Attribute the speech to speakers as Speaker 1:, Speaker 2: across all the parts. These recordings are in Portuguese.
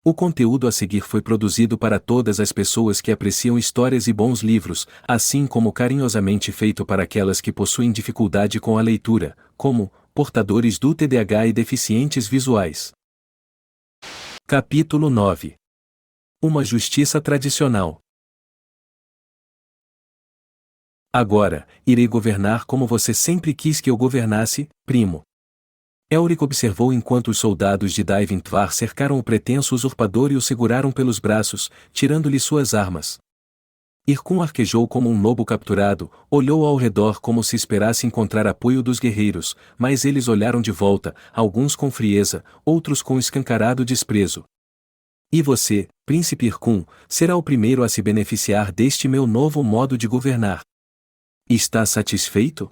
Speaker 1: O conteúdo a seguir foi produzido para todas as pessoas que apreciam histórias e bons livros, assim como carinhosamente feito para aquelas que possuem dificuldade com a leitura, como portadores do TDAH e deficientes visuais. Capítulo 9. Uma justiça tradicional. Agora, irei governar como você sempre quis que eu governasse, primo. Elric observou enquanto os soldados de Daivin-Tvar cercaram o pretenso usurpador e o seguraram pelos braços, tirando-lhe suas armas. Irkun arquejou como um lobo capturado, olhou ao redor como se esperasse encontrar apoio dos guerreiros, mas eles olharam de volta, alguns com frieza, outros com escancarado desprezo. E você, príncipe Irkun, será o primeiro a se beneficiar deste meu novo modo de governar. Está satisfeito?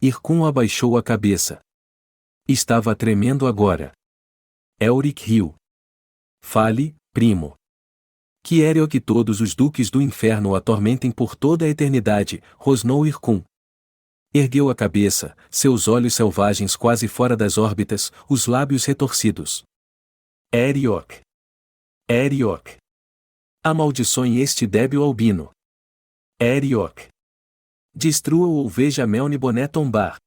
Speaker 1: Irkun abaixou a cabeça. Estava tremendo agora. Elric riu. Fale, primo. Quero que todos os duques do inferno o atormentem por toda a eternidade, rosnou Irkun. Ergueu a cabeça, seus olhos selvagens quase fora das órbitas, os lábios retorcidos. Eriok. Eriok. Amaldiçoe este débil albino. Eriok. Destrua-o ou veja Melniboné tombar.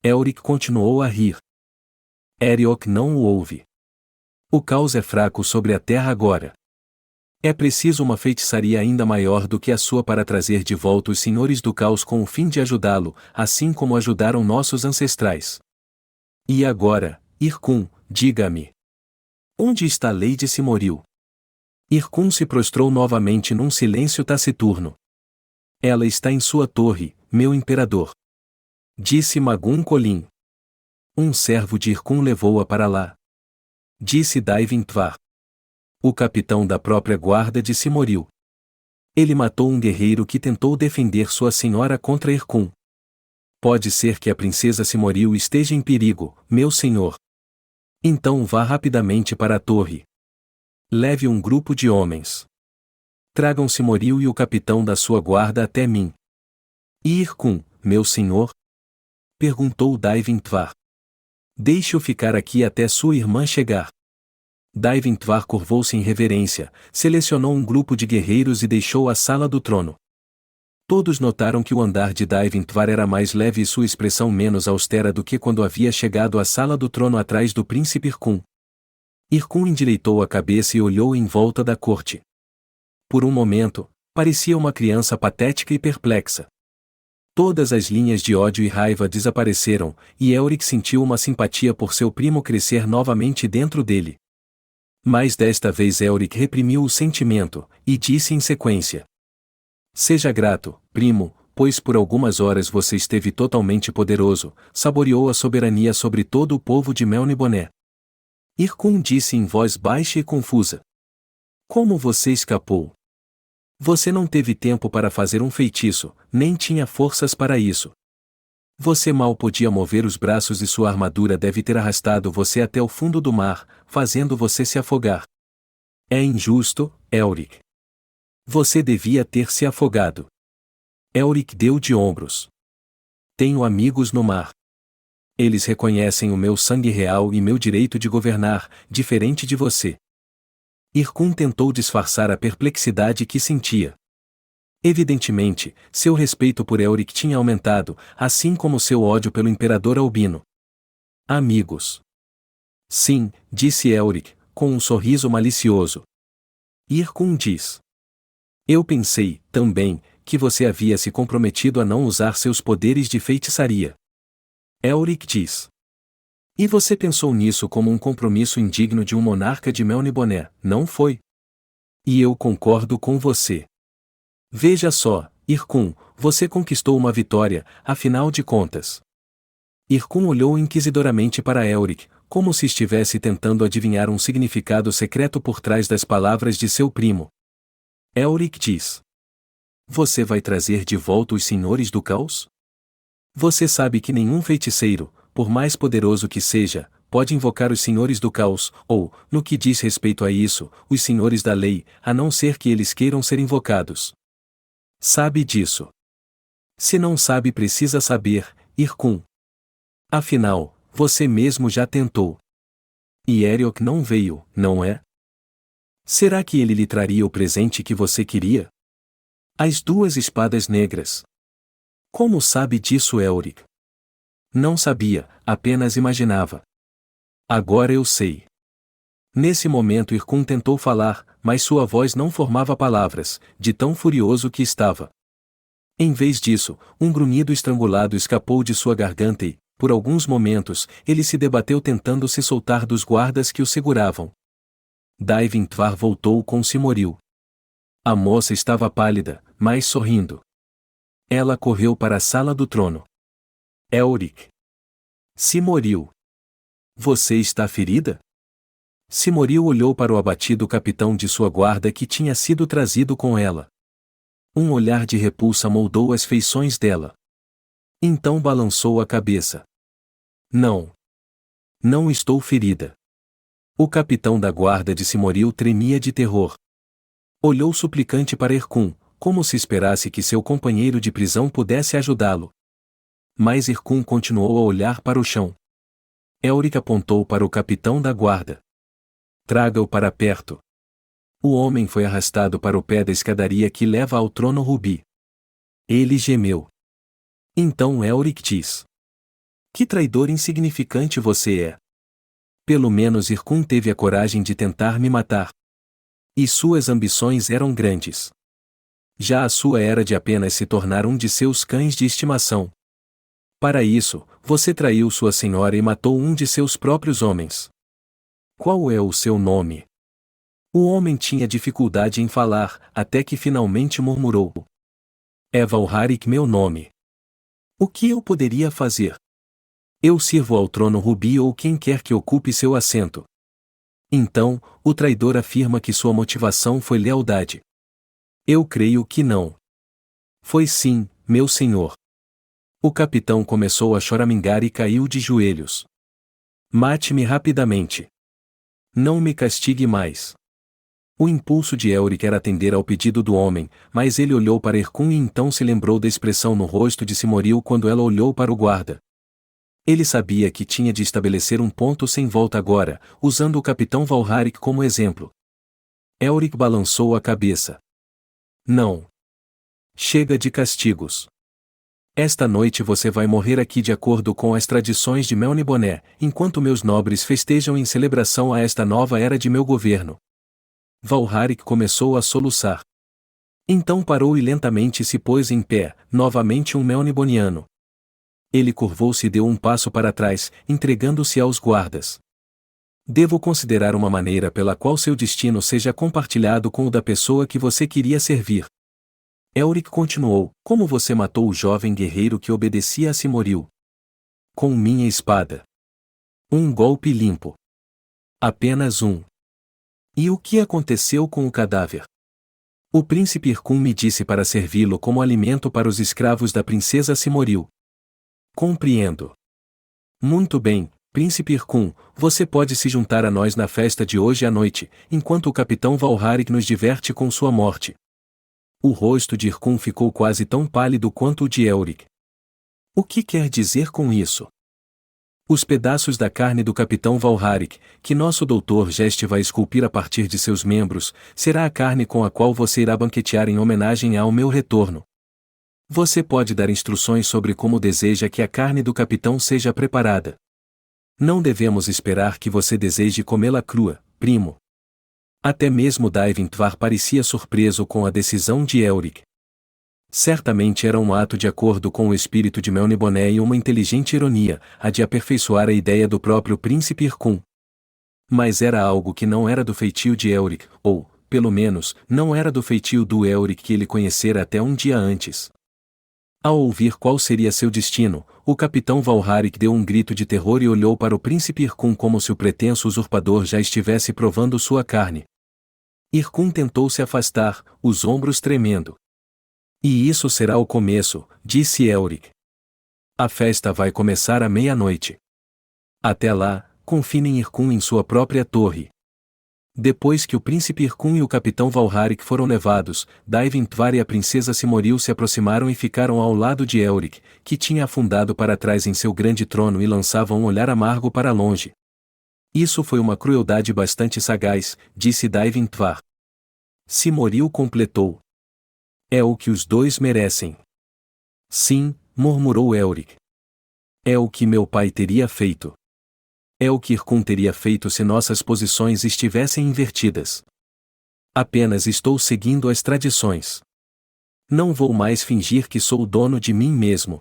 Speaker 1: Elric continuou a rir. Eriok não o ouve. O caos é fraco sobre a terra agora. É preciso uma feitiçaria ainda maior do que a sua para trazer de volta os senhores do caos com o fim de ajudá-lo, assim como ajudaram nossos ancestrais. E agora, Irkun, diga-me. Onde está Lady Simoril? Irkun se prostrou novamente num silêncio taciturno. Ela está em sua torre, meu imperador. Disse Magun Colin. Um servo de Irkun levou-a para lá. Disse Daivin-Tvar. O capitão da própria guarda de Simoril. Ele matou um guerreiro que tentou defender sua senhora contra Irkun. Pode ser que a princesa Simoril esteja em perigo, meu senhor. Então vá rapidamente para a torre. Leve um grupo de homens. Tragam Simoril e o capitão da sua guarda até mim. E Irkun, meu senhor? Perguntou Daivin-Tvar. Deixe-o ficar aqui até sua irmã chegar. Daivin-Tvar curvou-se em reverência, selecionou um grupo de guerreiros e deixou a sala do trono. Todos notaram que o andar de Daivin-Tvar era mais leve e sua expressão menos austera do que quando havia chegado à sala do trono atrás do príncipe Irkun. Irkun endireitou a cabeça e olhou em volta da corte. Por um momento, parecia uma criança patética e perplexa. Todas as linhas de ódio e raiva desapareceram, e Elric sentiu uma simpatia por seu primo crescer novamente dentro dele. Mas desta vez Elric reprimiu o sentimento, e disse em sequência. Seja grato, primo, pois por algumas horas você esteve totalmente poderoso, saboreou a soberania sobre todo o povo de Melniboné. Irkun disse em voz baixa e confusa. Como você escapou? Você não teve tempo para fazer um feitiço, nem tinha forças para isso. Você mal podia mover os braços e sua armadura deve ter arrastado você até o fundo do mar, fazendo você se afogar. É injusto, Elric. Você devia ter se afogado. Elric deu de ombros. Tenho amigos no mar. Eles reconhecem o meu sangue real e meu direito de governar, diferente de você. Irkun tentou disfarçar a perplexidade que sentia. Evidentemente, seu respeito por Elric tinha aumentado, assim como seu ódio pelo imperador albino. Amigos. Sim, disse Elric, com um sorriso malicioso. Irkun diz. Eu pensei, também, que você havia se comprometido a não usar seus poderes de feitiçaria. Elric diz. E você pensou nisso como um compromisso indigno de um monarca de Melniboné, não foi? E eu concordo com você. Veja só, Irkun, você conquistou uma vitória, afinal de contas. Irkun olhou inquisidoramente para Elric, como se estivesse tentando adivinhar um significado secreto por trás das palavras de seu primo. Elric diz. Você vai trazer de volta os senhores do caos? Você sabe que nenhum feiticeiro, por mais poderoso que seja, pode invocar os senhores do caos, ou, no que diz respeito a isso, os senhores da lei, a não ser que eles queiram ser invocados. Sabe disso. Se não sabe, precisa saber, Irkun. Afinal, você mesmo já tentou. E Eriok não veio, não é? Será que ele lhe traria o presente que você queria? As 2 espadas negras. Como sabe disso, Elric? Não sabia, apenas imaginava. Agora eu sei. Nesse momento Irkun tentou falar, mas sua voz não formava palavras, de tão furioso que estava. Em vez disso, um grunhido estrangulado escapou de sua garganta e, por alguns momentos, ele se debateu tentando se soltar dos guardas que o seguravam. Daivin-Tvar voltou com Simoril. A moça estava pálida, mas sorrindo. Ela correu para a sala do trono. Elric. Simoril. Você está ferida? Simoril olhou para o abatido capitão de sua guarda que tinha sido trazido com ela. Um olhar de repulsa moldou as feições dela. Então balançou a cabeça. Não. Não estou ferida. O capitão da guarda de Simoril tremia de terror. Olhou suplicante para Irkun, como se esperasse que seu companheiro de prisão pudesse ajudá-lo. Mas Irkun continuou a olhar para o chão. Elric apontou para o capitão da guarda. Traga-o para perto. O homem foi arrastado para o pé da escadaria que leva ao trono rubi. Ele gemeu. Então Elric diz: Que traidor insignificante você é! Pelo menos Irkun teve a coragem de tentar me matar. E suas ambições eram grandes. Já a sua era de apenas se tornar um de seus cães de estimação. Para isso, você traiu sua senhora e matou um de seus próprios homens. Qual é o seu nome? O homem tinha dificuldade em falar, até que finalmente murmurou: É Valharik meu nome. O que eu poderia fazer? Eu sirvo ao trono rubi ou quem quer que ocupe seu assento. Então, o traidor afirma que sua motivação foi lealdade. Eu creio que não. Foi sim, meu senhor. O capitão começou a choramingar e caiu de joelhos. Mate-me rapidamente. Não me castigue mais. O impulso de Elric era atender ao pedido do homem, mas ele olhou para Irkun e então se lembrou da expressão no rosto de Simoril quando ela olhou para o guarda. Ele sabia que tinha de estabelecer um ponto sem volta agora, usando o capitão Valharik como exemplo. Elric balançou a cabeça. Não. Chega de castigos. Esta noite você vai morrer aqui de acordo com as tradições de Melniboné, enquanto meus nobres festejam em celebração a esta nova era de meu governo. Valharik começou a soluçar. Então parou e lentamente se pôs em pé, novamente um Melniboniano. Ele curvou-se e deu um passo para trás, entregando-se aos guardas. Devo considerar uma maneira pela qual seu destino seja compartilhado com o da pessoa que você queria servir. Elric continuou: Como você matou o jovem guerreiro que obedecia a Simoril? Com minha espada. Um golpe limpo. Apenas um. E o que aconteceu com o cadáver? O príncipe Irkun me disse para servi-lo como alimento para os escravos da princesa Simoril. Compreendo. Muito bem, príncipe Irkun, você pode se juntar a nós na festa de hoje à noite, enquanto o capitão Valharik nos diverte com sua morte. O rosto de Irkun ficou quase tão pálido quanto o de Elric. O que quer dizer com isso? Os pedaços da carne do capitão Valharik, que nosso doutor Geste vai esculpir a partir de seus membros, será a carne com a qual você irá banquetear em homenagem ao meu retorno. Você pode dar instruções sobre como deseja que a carne do capitão seja preparada. Não devemos esperar que você deseje comê-la crua, primo. Até mesmo Daivin-Tvar parecia surpreso com a decisão de Elric. Certamente era um ato de acordo com o espírito de Melniboné e uma inteligente ironia, a de aperfeiçoar a ideia do próprio príncipe Irkun. Mas era algo que não era do feitio de Elric, ou, pelo menos, não era do feitio do Elric que ele conhecera até um dia antes. Ao ouvir qual seria seu destino, o capitão Valharik deu um grito de terror e olhou para o príncipe Irkun como se o pretenso usurpador já estivesse provando sua carne. Irkun tentou se afastar, os ombros tremendo. E isso será o começo, disse Elric. A festa vai começar à meia-noite. Até lá, confinem Irkun em sua própria torre. Depois que o príncipe Irkun e o capitão Valharik foram levados, Daivin-Tvar e a princesa Simoril se aproximaram e ficaram ao lado de Elric, que tinha afundado para trás em seu grande trono e lançava um olhar amargo para longe. Isso foi uma crueldade bastante sagaz, disse Daivin-Tvar. Simoril completou. É o que os dois merecem. Sim, murmurou Elric. É o que meu pai teria feito. É o que Irkun teria feito se nossas posições estivessem invertidas. Apenas estou seguindo as tradições. Não vou mais fingir que sou o dono de mim mesmo.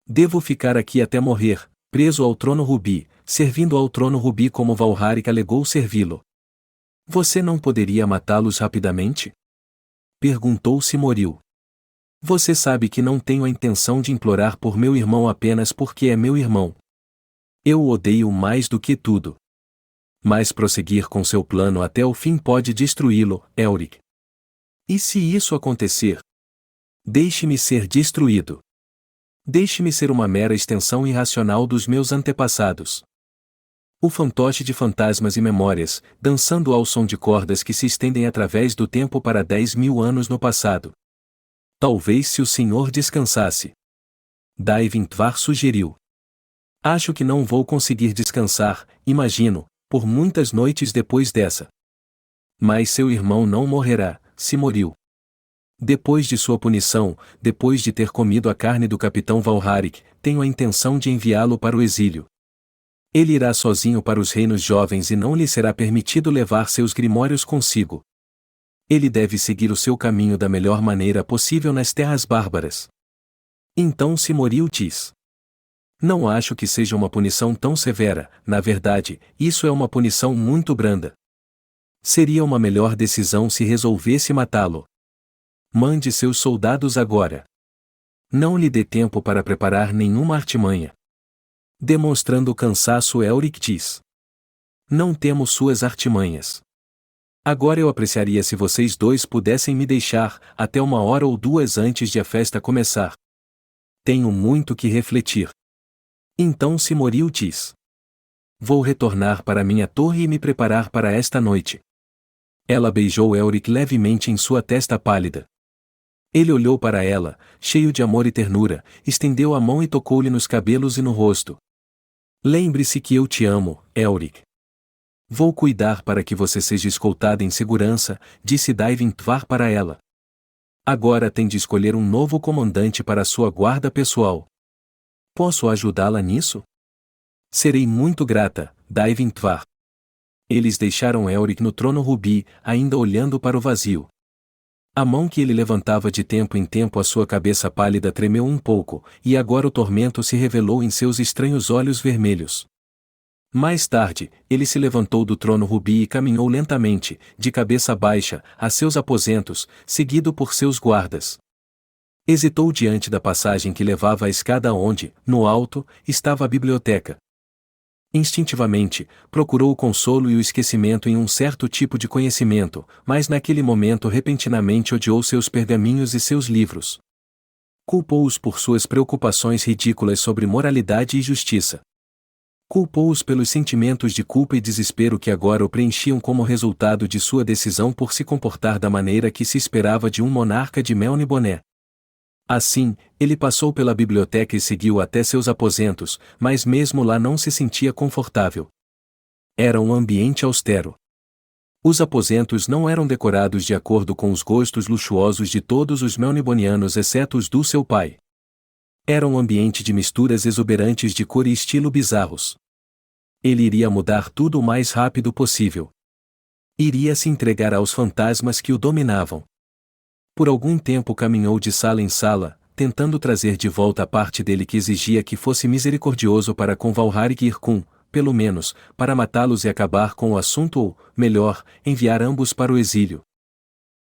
Speaker 1: Devo ficar aqui até morrer, preso ao trono rubi, servindo ao trono rubi como Valharik alegou servi-lo. Você não poderia matá-los rapidamente? Perguntou Simoril. Você sabe que não tenho a intenção de implorar por meu irmão apenas porque é meu irmão. Eu o odeio mais do que tudo. Mas prosseguir com seu plano até o fim pode destruí-lo, Elric. E se isso acontecer? Deixe-me ser destruído. Deixe-me ser uma mera extensão irracional dos meus antepassados. O fantoche de fantasmas e memórias, dançando ao som de cordas que se estendem através do tempo para 10.000 anos no passado. Talvez se o senhor descansasse. Daivin-Tvar sugeriu. Acho que não vou conseguir descansar, imagino, por muitas noites depois dessa. Mas seu irmão não morrerá, Simoril. Depois de sua punição, depois de ter comido a carne do capitão Valharik, tenho a intenção de enviá-lo para o exílio. Ele irá sozinho para os reinos jovens e não lhe será permitido levar seus grimórios consigo. Ele deve seguir o seu caminho da melhor maneira possível nas terras bárbaras. Então Simoril diz. Não acho que seja uma punição tão severa, na verdade, isso é uma punição muito branda. Seria uma melhor decisão se resolvesse matá-lo. Mande seus soldados agora. Não lhe dê tempo para preparar nenhuma artimanha. Demonstrando cansaço, Elric diz. Não temos suas artimanhas. Agora eu apreciaria se vocês dois pudessem me deixar, até 1 ou 2 antes de a festa começar. Tenho muito que refletir. Então Simoril diz. Vou retornar para minha torre e me preparar para esta noite. Ela beijou Elric levemente em sua testa pálida. Ele olhou para ela, cheio de amor e ternura, estendeu a mão e tocou-lhe nos cabelos e no rosto. Lembre-se que eu te amo, Elric. Vou cuidar para que você seja escoltada em segurança, disse Daivin-Tvar para ela. Agora tem de escolher um novo comandante para sua guarda pessoal. Posso ajudá-la nisso? Serei muito grata, Daivin-Tvar. Eles deixaram Elric no trono rubi, ainda olhando para o vazio. A mão que ele levantava de tempo em tempo a sua cabeça pálida tremeu um pouco, e agora o tormento se revelou em seus estranhos olhos vermelhos. Mais tarde, ele se levantou do trono rubi e caminhou lentamente, de cabeça baixa, a seus aposentos, seguido por seus guardas. Hesitou diante da passagem que levava à escada onde, no alto, estava a biblioteca. Instintivamente, procurou o consolo e o esquecimento em um certo tipo de conhecimento, mas naquele momento repentinamente odiou seus pergaminhos e seus livros. Culpou-os por suas preocupações ridículas sobre moralidade e justiça. Culpou-os pelos sentimentos de culpa e desespero que agora o preenchiam como resultado de sua decisão por se comportar da maneira que se esperava de um monarca de Melniboné. Assim, ele passou pela biblioteca e seguiu até seus aposentos, mas mesmo lá não se sentia confortável. Era um ambiente austero. Os aposentos não eram decorados de acordo com os gostos luxuosos de todos os melnibonianos exceto os do seu pai. Era um ambiente de misturas exuberantes de cor e estilo bizarros. Ele iria mudar tudo o mais rápido possível. Iria se entregar aos fantasmas que o dominavam. Por algum tempo caminhou de sala em sala, tentando trazer de volta a parte dele que exigia que fosse misericordioso para com Valharik e Irkun, pelo menos, para matá-los e acabar com o assunto ou, melhor, enviar ambos para o exílio.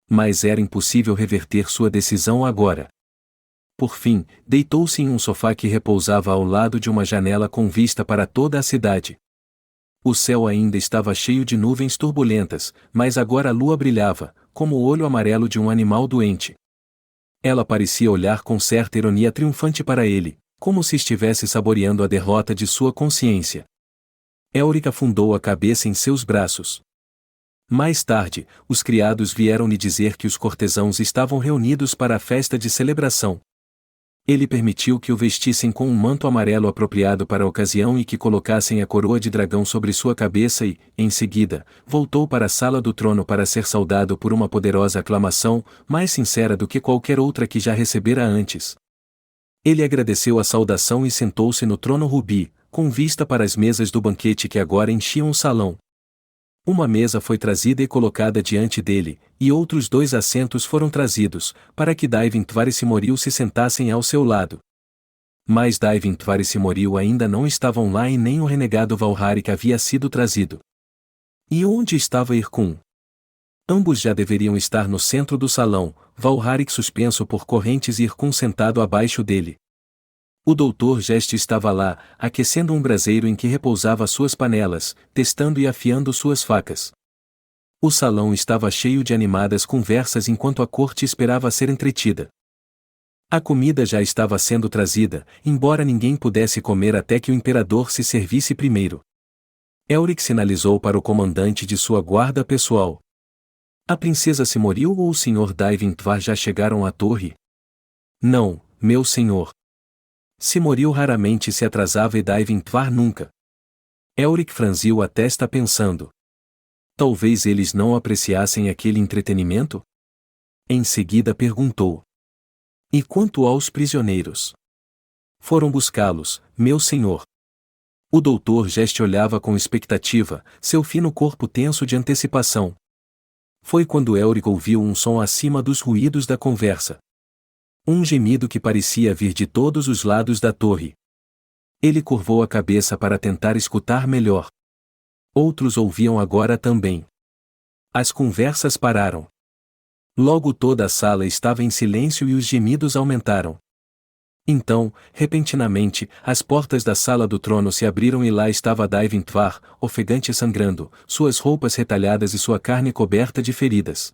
Speaker 1: Mas era impossível reverter sua decisão agora. Por fim, deitou-se em um sofá que repousava ao lado de uma janela com vista para toda a cidade. O céu ainda estava cheio de nuvens turbulentas, mas agora a lua brilhava, como o olho amarelo de um animal doente. Ela parecia olhar com certa ironia triunfante para ele, como se estivesse saboreando a derrota de sua consciência. Elric afundou a cabeça em seus braços. Mais tarde, os criados vieram lhe dizer que os cortesãos estavam reunidos para a festa de celebração. Ele permitiu que o vestissem com um manto amarelo apropriado para a ocasião e que colocassem a coroa de dragão sobre sua cabeça e, em seguida, voltou para a sala do trono para ser saudado por uma poderosa aclamação, mais sincera do que qualquer outra que já recebera antes. Ele agradeceu a saudação e sentou-se no trono rubi, com vista para as mesas do banquete que agora enchiam o salão. Uma mesa foi trazida e colocada diante dele, e outros 2 assentos foram trazidos, para que Daivin-Tvar e Simoril se sentassem ao seu lado. Mas Daivin-Tvar e Simoril ainda não estavam lá e nem o renegado Valharik havia sido trazido. E onde estava Irkun? Ambos já deveriam estar no centro do salão, Valharik suspenso por correntes e Irkun sentado abaixo dele. O doutor Geste estava lá, aquecendo um braseiro em que repousava suas panelas, testando e afiando suas facas. O salão estava cheio de animadas conversas enquanto a corte esperava ser entretida. A comida já estava sendo trazida, embora ninguém pudesse comer até que o imperador se servisse primeiro. Elric sinalizou para o comandante de sua guarda pessoal. A princesa Simoril ou o Sr. Daivin-Tvar já chegaram à torre? Não, meu senhor. Simoril raramente se atrasava e Daivin-Tvar nunca. Elric franziu a testa pensando. Talvez eles não apreciassem aquele entretenimento? Em seguida perguntou. E quanto aos prisioneiros? Foram buscá-los, meu senhor. O doutor Geste olhava com expectativa, seu fino corpo tenso de antecipação. Foi quando Elric ouviu um som acima dos ruídos da conversa. Um gemido que parecia vir de todos os lados da torre. Ele curvou a cabeça para tentar escutar melhor. Outros ouviam agora também. As conversas pararam. Logo toda a sala estava em silêncio e os gemidos aumentaram. Então, repentinamente, as portas da sala do trono se abriram e lá estava Daivin-Tvar, ofegante e sangrando, suas roupas retalhadas e sua carne coberta de feridas.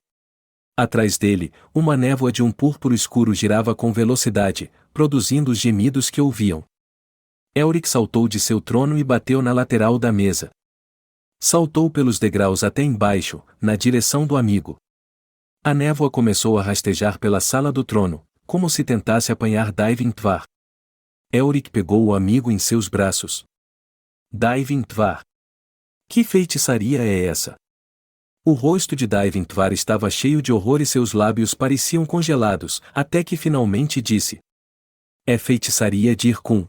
Speaker 1: Atrás dele, uma névoa de um púrpuro escuro girava com velocidade, produzindo os gemidos que ouviam. Elric saltou de seu trono e bateu na lateral da mesa. Saltou pelos degraus até embaixo, na direção do amigo. A névoa começou a rastejar pela sala do trono, como se tentasse apanhar Daivin-Tvar. Elric pegou o amigo em seus braços. Daivin-Tvar. Que feitiçaria é essa? O rosto de Daivin-Tvar estava cheio de horror e seus lábios pareciam congelados, até que finalmente disse. É feitiçaria de Irkun.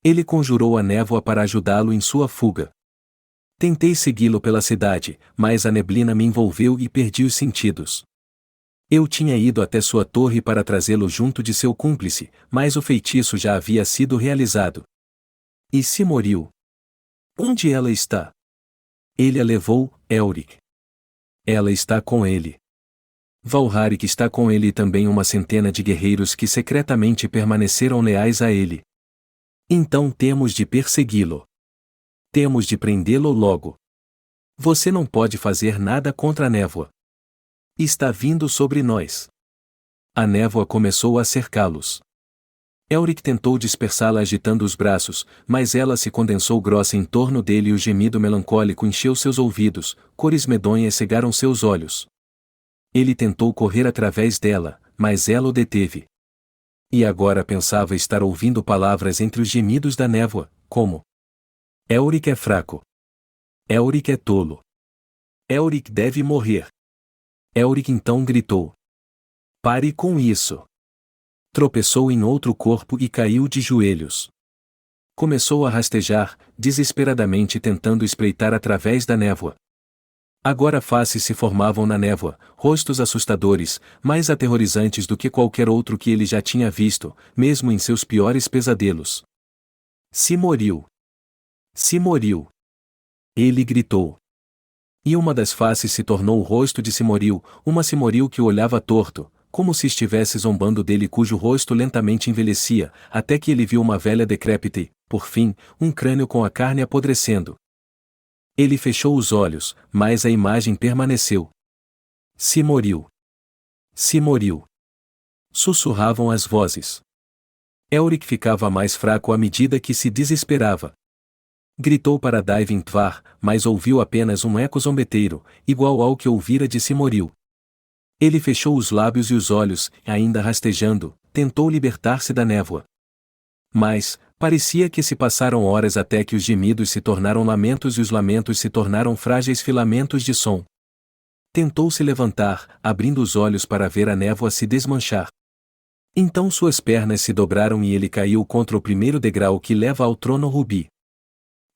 Speaker 1: Ele conjurou a névoa para ajudá-lo em sua fuga. Tentei segui-lo pela cidade, mas a neblina me envolveu e perdi os sentidos. Eu tinha ido até sua torre para trazê-lo junto de seu cúmplice, mas o feitiço já havia sido realizado. E Simoril? Onde ela está? Ele a levou, Elric. Ela está com ele. Valharik está com ele e também uma centena de guerreiros que secretamente permaneceram leais a ele. Então temos de persegui-lo. Temos de prendê-lo logo. Você não pode fazer nada contra a névoa. Está vindo sobre nós. A névoa começou a cercá-los. Elric tentou dispersá-la agitando os braços, mas ela se condensou grossa em torno dele e o gemido melancólico encheu seus ouvidos, cores medonhas cegaram seus olhos. Ele tentou correr através dela, mas ela o deteve. E agora pensava estar ouvindo palavras entre os gemidos da névoa, como: Elric é fraco. Elric é tolo. Elric deve morrer. Elric então gritou: Pare com isso. Tropeçou em outro corpo e caiu de joelhos. Começou a rastejar, desesperadamente tentando espreitar através da névoa. Agora faces se formavam na névoa, rostos assustadores, mais aterrorizantes do que qualquer outro que ele já tinha visto, mesmo em seus piores pesadelos. Simoril. Simoril. Ele gritou. E uma das faces se tornou o rosto de Simoril, uma Simoril que o olhava torto, como se estivesse zombando dele, cujo rosto lentamente envelhecia, até que ele viu uma velha decrépita e, por fim, um crânio com a carne apodrecendo. Ele fechou os olhos, mas a imagem permaneceu. Simoril. Simoril. Sussurravam as vozes. Elric ficava mais fraco à medida que se desesperava. Gritou para Daivin-Tvar, mas ouviu apenas um eco zombeteiro, igual ao que ouvira de Simoril. Ele fechou os lábios e os olhos, ainda rastejando, tentou libertar-se da névoa. Mas, parecia que se passaram horas até que os gemidos se tornaram lamentos e os lamentos se tornaram frágeis filamentos de som. Tentou se levantar, abrindo os olhos para ver a névoa se desmanchar. Então suas pernas se dobraram e ele caiu contra o primeiro degrau que leva ao trono rubi.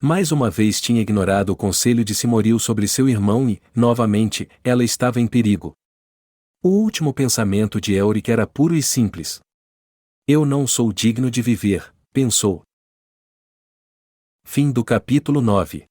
Speaker 1: Mais uma vez tinha ignorado o conselho de Silmaril sobre seu irmão e, novamente, ela estava em perigo. O último pensamento de Elric era puro e simples. Eu não sou digno de viver, pensou. Fim do capítulo 9.